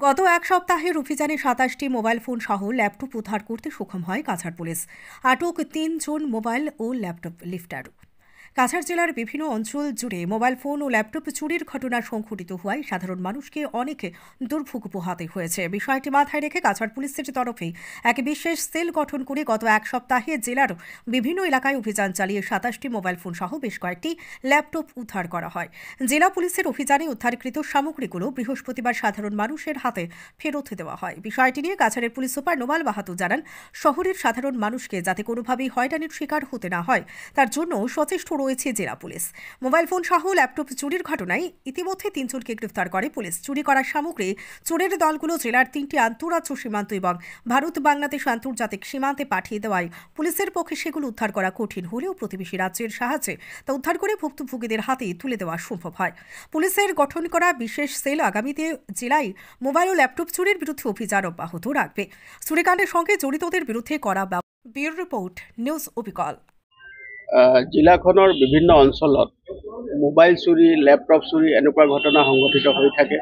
গত এক সপ্তাহের অভিযানে ২৭টি মোবাইল ফোন সহ ল্যাপটপ উদ্ধার করতে সক্ষম হয় কাছাড় পুলিশ। আটক ৩ জন মোবাইল ও ল্যাপটপ লিফটার। কাছাড় জেলার বিভিন্ন অঞ্চল জুড়ে মোবাইল ফোন ও ল্যাপটপ চুরির ঘটনা সংঘটিত হওয়ায় সাধারণ মানুষকে অনেক দুর্ভোগ পোহাতে হয়েছে। বিষয়টি মাথায় রেখে কাছাড় পুলিশের তরফে এক বিশেষ সেল গঠন করে গত এক সপ্তাহে জেলার বিভিন্ন এলাকায় অভিযান চালিয়ে ২৭টি মোবাইল ফোন সহ বেশ কয়েকটি ল্যাপটপ উদ্ধার করা হয়। জেলা পুলিশের অভিযানে উদ্ধারকৃত সামগ্রীগুলো বৃহস্পতিবার সাধারণ মানুষের হাতে ফেরত দেওয়া হয়। বিষয়টি নিয়ে কাছাড়ের পুলিশ সুপার নোমাল বাহাদুর জানান, শহরের সাধারণ মানুষকে যাতে কোনোভাবেই হয়রানির শিকার হতে না হয় তার জন্য সচেষ্ট রয়েছে জেলা পুলিশ। মোবাইল ফোন সহ ল্যাপটপ চুরির ঘটনায় ইতিমধ্যে ৩ জনকে গ্রেফতার করে পুলিশ। চুরি করা সামগ্রী চোরের দলগুলো জেলার ৩টি আন্তঃরাজ্য সীমান্ত এবং ভারত বাংলাদেশ আন্তর্জাতিক সীমান্তে পাঠিয়ে দেওয়ায় পুলিশের পক্ষে সেগুলো উদ্ধার করা কঠিন হলেও প্রতিবেশী রাজ্যের সাহায্যে তা উদ্ধার করে ভুক্তভোগীদের হাতে তুলে দেওয়া সম্ভব হয়। পুলিশের গঠন করা বিশেষ সেল আগামীতে জেলায় মোবাইল ও ল্যাপটপ চুরির বিরুদ্ধে অভিযান অব্যাহত রাখবে। চুরিকাণ্ডের সঙ্গে জড়িতদের বিরুদ্ধে করা ব্যুরো রিপোর্ট, নিউজ অবিকল। জিলাখনৰ বিভিন্ন অঞ্চলত মোবাইল চুৰি, লেপটপ চুৰি এনেকুৱা ঘটনা সংঘটিত হৈ থাকে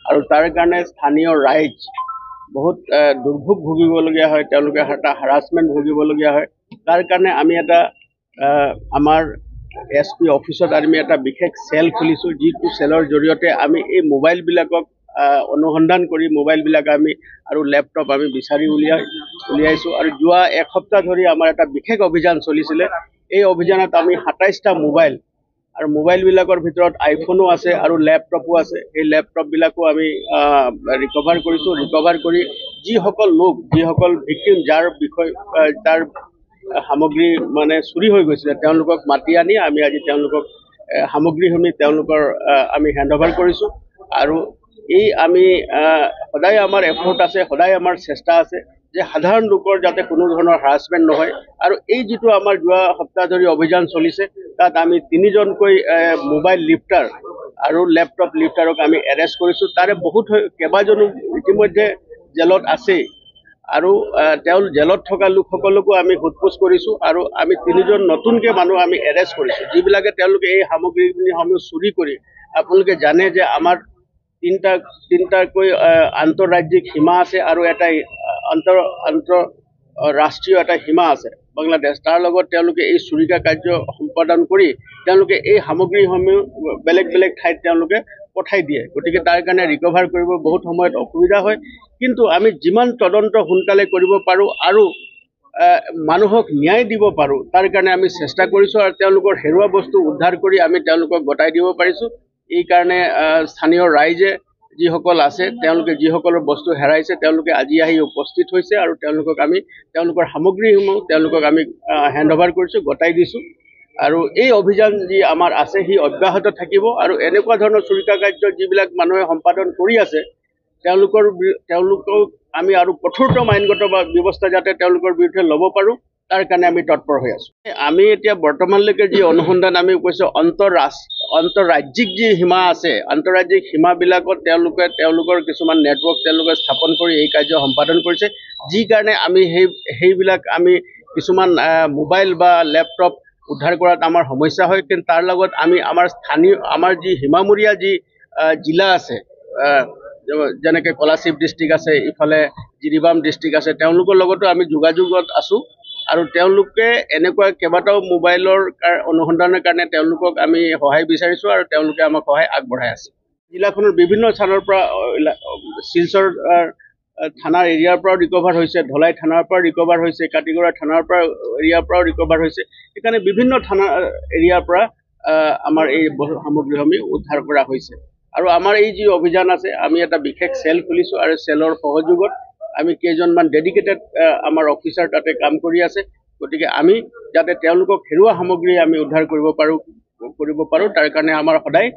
আৰু তাৰ কাৰণে স্থানীয় ৰাইজ বহুত দুৰ্ভোগ ভুগিবলগীয়া হয়, তেওঁলোকে এটা হাৰাছমেণ্ট ভুগিবলগীয়া হয়। তাৰ কাৰণে আমি এটা আমাৰ SP অফিচত আমি এটা বিশেষ চেল খুলিছোঁ, যিটো চেলৰ জৰিয়তে আমি এই মোবাইলবিলাকক অনুসন্ধান কৰি মোবাইলবিলাক আমি আৰু লেপটপ আমি বিচাৰি উলিয়াইছোঁ। আৰু যোৱা এক সপ্তাহ ধৰি আমাৰ এটা বিশেষ অভিযান চলিছিলে। এই অভিযানত আমি ২৭টা মোবাইল আৰু মোবাইলবিলাকৰ ভিতৰত আইফোনো আছে আৰু লেপটপো আছে। এই লেপটপবিলাকো আমি ৰিকভাৰ কৰিছোঁ। ৰিকভাৰ কৰি যিসকল ভিক্টিম যাৰ সামগ্ৰী মানে চুৰি হৈ গৈছিলে তেওঁলোকক মাতি আনি আমি আজি তেওঁলোকক সামগ্ৰীসমূহ তেওঁলোকৰ আমি হেণ্ডঅভাৰ কৰিছোঁ। আৰু এই আমি সদায় আমাৰ এফৰ্ট আছে, সদায় আমাৰ চেষ্টা আছে যে সাধাৰণ লোকৰ যাতে কোনো ধৰণৰ হাৰাছমেণ্ট নহয়। আৰু এই যিটো আমাৰ যোৱা সপ্তাহ ধৰি অভিযান চলিছে তাত আমি ৩ জনকৈ মোবাইল লিফটাৰ আৰু লেপটপ লিফটাৰক আমি এৰেষ্ট কৰিছোঁ। তাৰে কেইবাজনো ইতিমধ্যে জেলত আছেই আৰু জেলত থকা লোকসকলকো আমি সোধপোছ কৰিছোঁ। আৰু আমি ৩ জন নতুনকৈ মানুহ আমি এৰেষ্ট কৰিছোঁ, যিবিলাকে তেওঁলোকে এই সামগ্ৰীসমূহ চুৰি কৰি, আপোনালোকে জানে যে আমাৰ তিনিটাকৈ আন্তঃৰাজ্যিক সীমা আছে আৰু এটা আন্তঃৰাষ্ট্ৰীয় এটা সীমা আছে বাংলাদেশ। তাৰ লগত তেওঁলোকে এই চুৰিকা কাৰ্য সম্পাদন কৰি তেওঁলোকে এই সামগ্ৰীসমূহ বেলেগ বেলেগ ঠাইত তেওঁলোকে পঠাই দিয়ে। গতিকে তাৰ কাৰণে ৰিকভাৰ কৰিব বহুত সময়ত অসুবিধা হয়। কিন্তু আমি যিমান তদন্ত সোনকালে কৰিব পাৰোঁ আৰু মানুহক ন্যায় দিব পাৰোঁ তাৰ কাৰণে আমি চেষ্টা কৰিছোঁ। আৰু তেওঁলোকৰ হেৰুৱা বস্তু উদ্ধাৰ কৰি আমি তেওঁলোকক গতাই দিব পাৰিছোঁ। এই কাৰণে স্থানীয় ৰাইজে যিসকল আছে তেওঁলোকে যিসকলৰ বস্তু হেৰাইছে তেওঁলোকে আজি আহি উপস্থিত হৈছে আৰু তেওঁলোকৰ সামগ্ৰীসমূহ তেওঁলোকক আমি হেণ্ডঅভাৰ কৰিছোঁ, গতাই দিছোঁ। আৰু এই অভিযান যি আমাৰ আছে সি অব্যাহত থাকিব। আৰু এনেকুৱা ধৰণৰ চুৰিকা কাৰ্য যিবিলাক মানুহে সম্পাদন কৰি আছে তেওঁলোকক আমি আৰু কঠোৰতম আইনগত ব্যৱস্থা যাতে তেওঁলোকৰ বিৰুদ্ধে ল'ব পাৰোঁ তাৰ কাৰণে আমি তৎপৰ হৈ আছোঁ। আমি এতিয়া বৰ্তমানলৈকে যি অনুসন্ধান আমি কৈছোঁ, আন্তঃৰাজ্যিক যি সীমা আছে, আন্তঃৰাজ্যিক সীমাবিলাকত তেওঁলোকৰ কিছুমান নেটৱৰ্ক তেওঁলোকে স্থাপন কৰি এই কাৰ্য সম্পাদন কৰিছে। যি কাৰণে আমি সেইবিলাক আমি কিছুমান মোবাইল বা লেপটপ উদ্ধাৰ কৰাত আমাৰ সমস্যা হয়। কিন্তু তাৰ লগত আমি আমাৰ যি সীমামূৰীয়া যি জিলা আছে, যেনেকৈ কলাশিব ডিষ্ট্ৰিক্ট আছে, ইফালে জিৰিবাম ডিষ্ট্ৰিক্ট আছে, তেওঁলোকৰ লগতো আমি যোগাযোগত আছোঁ। আৰু তেওঁলোকে এনেকুৱা কেইবাটাও মোবাইলৰ অনুসন্ধানৰ কাৰণে তেওঁলোকক আমি সহায় বিচাৰিছোঁ আৰু তেওঁলোকে আমাক সহায় আগবঢ়াই আছে। জিলাখনৰ বিভিন্ন স্থানৰ পৰা শিলচৰ থানাৰ এৰিয়াৰ পৰাও ৰিকভাৰ হৈছে, ধলাই থানাৰ পৰা ৰিকভাৰ হৈছে, কাটিগড়া থানাৰ এৰিয়াৰ পৰাও ৰিকভাৰ হৈছে। সেইকাৰণে বিভিন্ন থানা এৰিয়াৰ পৰা আমাৰ এই সামগ্ৰীসমূহ উদ্ধাৰ কৰা হৈছে। আৰু আমাৰ এই যি অভিযান আছে আমি এটা বিশেষ চেল খুলিছোঁ আৰু চেলৰ সহযোগত আমি কেইজনমান ডেডিকেটেড আমাৰ অফিচাৰ তাতে কাম কৰি আছে। গতিকে আমি যাতে তেওঁলোকক হেৰুৱা সামগ্ৰী আমি উদ্ধাৰ কৰিব পাৰোঁ তাৰ কাৰণে আমাৰ সদায়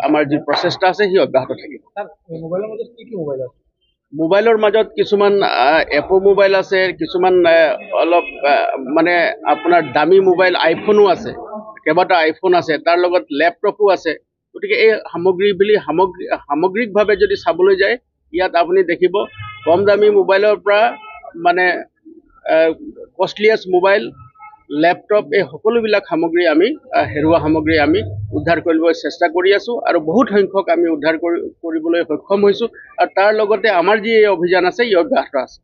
আমাৰ যি প্ৰচেষ্টা আছে সি অব্যাহত থাকিব। মোবাইলৰ মাজত কিছুমান এপো মোবাইল আছে, কিছুমান অলপ মানে আপোনাৰ দামী মোবাইল আইফোনো আছে, কেইবাটা আইফোন আছে, তাৰ লগত লেপটপো আছে। গতিকে এই সামগ্ৰিকভাৱে যদি চাবলৈ যায় ইয়াত আপুনি দেখিব কম দামী মোবাইলৰ পৰা মানে কষ্টলিয়েষ্ট মোবাইল, লেপটপ এই সকলোবিলাক সামগ্ৰী আমি হেৰুৱা সামগ্ৰী আমি উদ্ধাৰ কৰিবলৈ চেষ্টা কৰি আছোঁ আৰু বহুত সংখ্যক আমি উদ্ধাৰ কৰিবলৈ সক্ষম হৈছোঁ আৰু তাৰ লগতে আমাৰ যি এই অভিযান আছে ই অব্যাহত আছে।